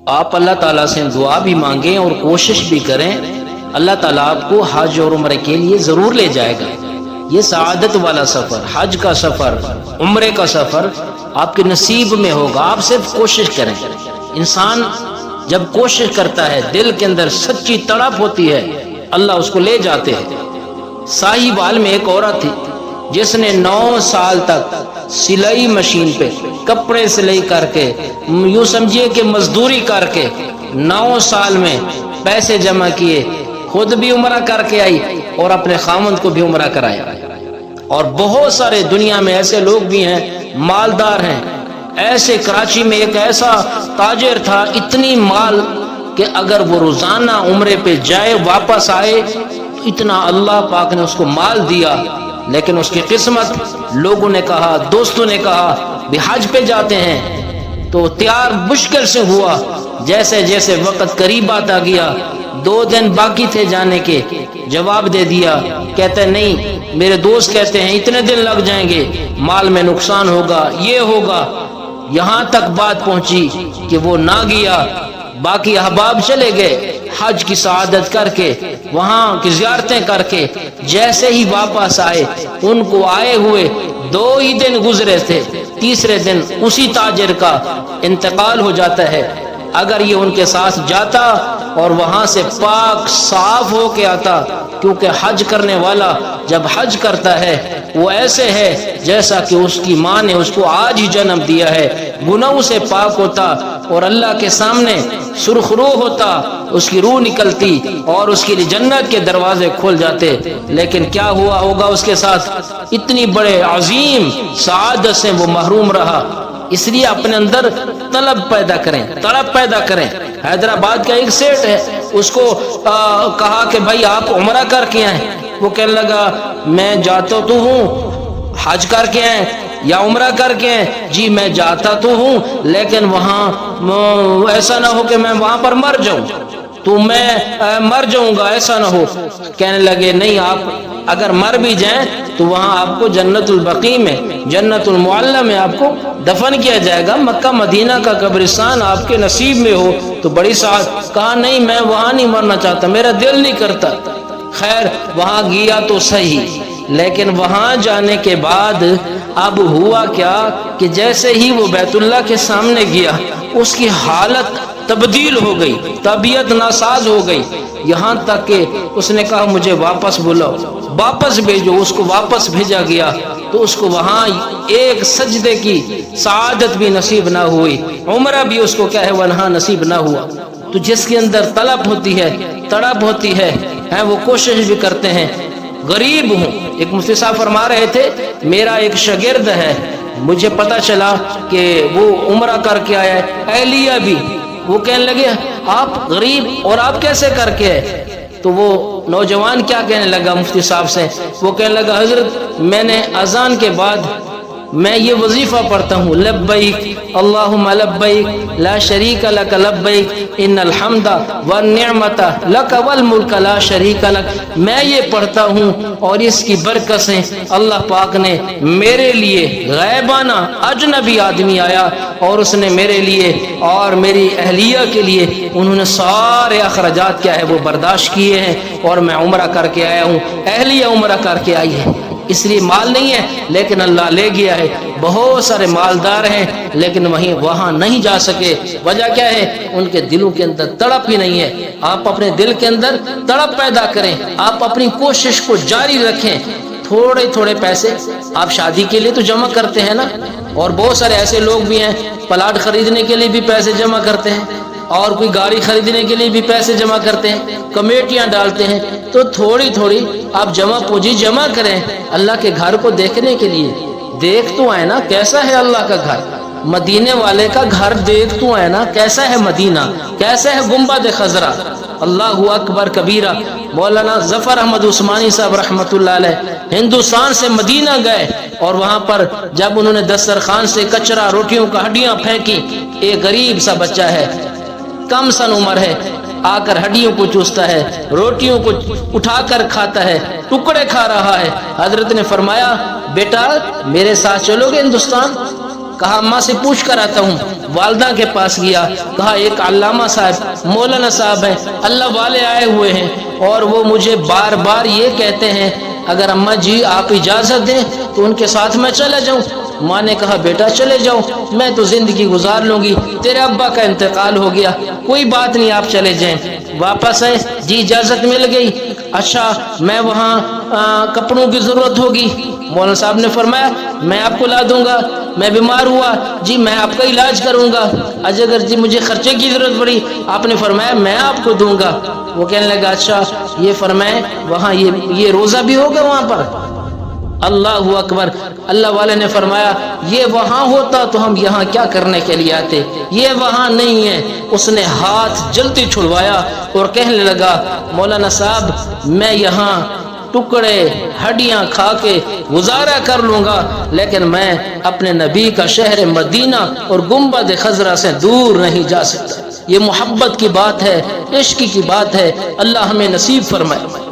آپ اللہ تعالیٰ سے دعا بھی مانگیں اور کوشش بھی کریں، اللہ تعالیٰ آپ کو حج اور عمرے کے لیے ضرور لے جائے گا۔ یہ سعادت والا سفر، حج کا سفر، عمرے کا سفر آپ کے نصیب میں ہوگا۔ آپ صرف کوشش کریں۔ انسان جب کوشش کرتا ہے، دل کے اندر سچی تڑپ ہوتی ہے، اللہ اس کو لے جاتے ہیں۔ ساہیوال میں ایک عورت تھی جس نے 9 سال تک سلائی مشین پہ کپڑے سلائی کر کے، یوں سمجھیے کہ مزدوری کر کے 9 سال میں پیسے جمع کیے، خود بھی عمرہ کر کے آئی اور اپنے خاوند کو بھی عمرہ کرایا۔ اور بہت سارے دنیا میں ایسے لوگ بھی ہیں، مالدار ہیں۔ ایسے کراچی میں ایک ایسا تاجر تھا، اتنی مال کہ اگر وہ روزانہ عمرے پہ جائے واپس آئے تو اتنا اللہ پاک نے اس کو مال دیا، لیکن اس کی قسمت، لوگوں نے کہا، دوستوں نے کہا بھی حج پہ جاتے ہیں تو تیار مشکل سے ہوا۔ جیسے جیسے وقت قریب آتا گیا، 2 دن باقی تھے جانے کے، جواب دے دیا، کہتے نہیں، میرے دوست کہتے ہیں اتنے دن لگ جائیں گے، مال میں نقصان ہوگا، یہ ہوگا۔ یہاں تک بات پہنچی کہ وہ نہ گیا، باقی احباب چلے گئے حج کی سعادت کر کے، وہاں کی زیارتیں کر کے۔ جیسے ہی واپس آئے، ان کو آئے ہوئے 2 ہی دن گزرے تھے، تیسرے دن اسی تاجر کا انتقال ہو جاتا ہے۔ اگر یہ ان کے ساتھ جاتا اور وہاں سے پاک صاف ہو کے آتا، کیونکہ حج کرنے والا جب حج کرتا ہے وہ ایسے ہے جیسا کہ اس کی ماں نے اس کو آج ہی جنم دیا ہے، گناہوں سے پاک ہوتا اور اللہ کے سامنے سرخرو ہوتا، اس کی روح نکلتی اور اس کے لیے جنت کے دروازے کھول جاتے۔ لیکن کیا ہوا ہوگا اس کے ساتھ؟ اتنی بڑے عظیم سعادت سے وہ محروم رہا۔ اس لیے اپنے اندر طلب پیدا کریں، تڑپ پیدا کریں۔ حیدرآباد کا ایک سیٹ ہے، اس کو کہا کہ بھائی آپ عمرہ کر کے آئیں۔ وہ کہنے لگا میں جاتا تو ہوں، حج کر کے آئیں یا عمرہ کر کے آئیں؟ جی میں جاتا تو ہوں، لیکن وہاں ایسا نہ ہو کہ میں وہاں پر مر جاؤں، تو میں مر جاؤں گا، ایسا نہ ہو۔ کہنے لگے نہیں، آپ اگر مر بھی جائیں تو وہاں آپ کو جنت البقیع میں، جنت المعلی میں آپ کو دفن کیا جائے گا، مکہ مدینہ کا قبرستان آپ کے نصیب میں ہو تو بڑی سعادت۔ کہا نہیں، میں وہاں نہیں مرنا چاہتا، میرا دل نہیں کرتا۔ خیر وہاں گیا تو صحیح، لیکن وہاں جانے کے بعد اب ہوا کیا کہ جیسے ہی وہ بیت اللہ کے سامنے گیا، اس کی حالت تبدیل ہو گئی، طبیعت ناساز ہو گئی، یہاں تک کہ اس نے کہا مجھے واپس بلاؤ، واپس بھیجو۔ اس کو واپس بھیجا گیا تو اس کو وہاں ایک سجدے کی سعادت بھی نصیب نہ ہوئی، عمرہ بھی اس کو کیا ہے ونہا نصیب نہ ہوا۔ تو جس کے اندر طلب ہوتی ہے، تڑپ ہوتی ہے، وہ کوشش بھی کرتے ہیں۔ غریب ہوں، ایک مفتی صاحب فرما رہے تھے میرا ایک شاگرد ہے، مجھے پتا چلا کہ وہ عمرہ کر کے آیا ہے، اہلیہ بھی۔ وہ کہنے لگے آپ غریب اور آپ کیسے کر کے آئے؟ تو وہ نوجوان کیا کہنے لگا مفتی صاحب سے؟ وہ کہنے لگا حضرت میں نے اذان کے بعد میں یہ وظیفہ پڑھتا ہوں، لبیک اللہم لبیک لا شریک لک لبیک ان الحمد والنعمت لک والملک لا شریک لک۔ میں یہ پڑھتا ہوں اور اس کی برکت سے اللہ پاک نے میرے لیے غیبانہ اجنبی آدمی آیا اور اس نے میرے لیے اور میری اہلیہ کے لیے انہوں نے سارے اخراجات کیا ہے وہ برداشت کیے ہیں، اور میں عمرہ کر کے آیا ہوں، اہلیہ عمرہ کر کے آئی ہے۔ اس لیے مال نہیں ہے لیکن اللہ لے گیا ہے۔ بہت سارے مالدار ہیں لیکن وہاں نہیں جا سکے، وجہ کیا ہے؟ ان کے دلوں کے اندر تڑپ ہی نہیں ہے۔ آپ اپنے دل کے اندر تڑپ پیدا کریں، آپ اپنی کوشش کو جاری رکھیں۔ تھوڑے تھوڑے پیسے آپ شادی کے لیے تو جمع کرتے ہیں نا، اور بہت سارے ایسے لوگ بھی ہیں پلاٹ خریدنے کے لیے بھی پیسے جمع کرتے ہیں، اور کوئی گاڑی خریدنے کے لیے بھی پیسے جمع کرتے ہیں، کمیٹیاں ڈالتے ہیں۔ تو تھوڑی تھوڑی آپ جمع پونجی جمع کریں اللہ کے گھر کو دیکھنے کے لیے۔ دیکھ تو آئے نا کیسا ہے اللہ کا گھر، مدینے والے کا گھر دیکھ تو آئے نا کیسا ہے مدینہ، کیسا ہے گنبد خضرا۔ اللہ اکبر کبیرہ۔ مولانا ظفر احمد عثمانی صاحب رحمۃ اللہ علیہ ہندوستان سے مدینہ گئے، اور وہاں پر جب انہوں نے دسترخوان سے کچرا، روٹیوں کا ہڈیاں پھینکی، ایک غریب سا بچہ ہے، کم سن عمر ہے، آ کر ہڈیوں کو چوستا ہے، روٹیوں کو اٹھا کر کھاتا ہے، ٹکڑے کھا رہا ہے۔ حضرت نے فرمایا بیٹا میرے ساتھ چلو گے ہندوستان؟ کہا ماں سے پوچھ کر آتا ہوں۔ والدہ کے پاس گیا، کہا ایک علامہ صاحب مولانا صاحب ہیں، اللہ والے آئے ہوئے ہیں اور وہ مجھے بار بار یہ کہتے ہیں اگر اماں جی آپ اجازت دیں تو ان کے ساتھ میں چلا جاؤں۔ ماں نے کہا بیٹا چلے جاؤ، میں تو زندگی گزار لوں گی، تیرے ابا کا انتقال ہو گیا، کوئی بات نہیں آپ چلے جائیں۔ واپس آئے، جی اجازت مل گئی، اچھا میں وہاں کپڑوں کی ضرورت ہوگی، مولانا صاحب نے فرمایا میں آپ کو لا دوں گا۔ میں بیمار ہوا، جی میں آپ کا علاج کروں گا۔ اگر جی مجھے خرچے کی ضرورت پڑی، آپ نے فرمایا میں آپ کو دوں گا۔ وہ کہنے لگا اچھا یہ فرمائیں وہاں یہ روزہ بھی ہوگا وہاں پر؟ اللہ اکبر۔ اللہ والے نے فرمایا یہ وہاں ہوتا تو ہم یہاں کیا کرنے کے لیے آتے، یہ وہاں نہیں ہے۔ اس نے ہاتھ جلدی چھڑوایا اور کہنے لگا مولانا صاحب میں یہاں ٹکڑے ہڈیاں کھا کے گزارا کر لوں گا، لیکن میں اپنے نبی کا شہر مدینہ اور گنبد خضرا سے دور نہیں جا سکتا۔ یہ محبت کی بات ہے، عشق کی بات ہے، اللہ ہمیں نصیب فرمائے۔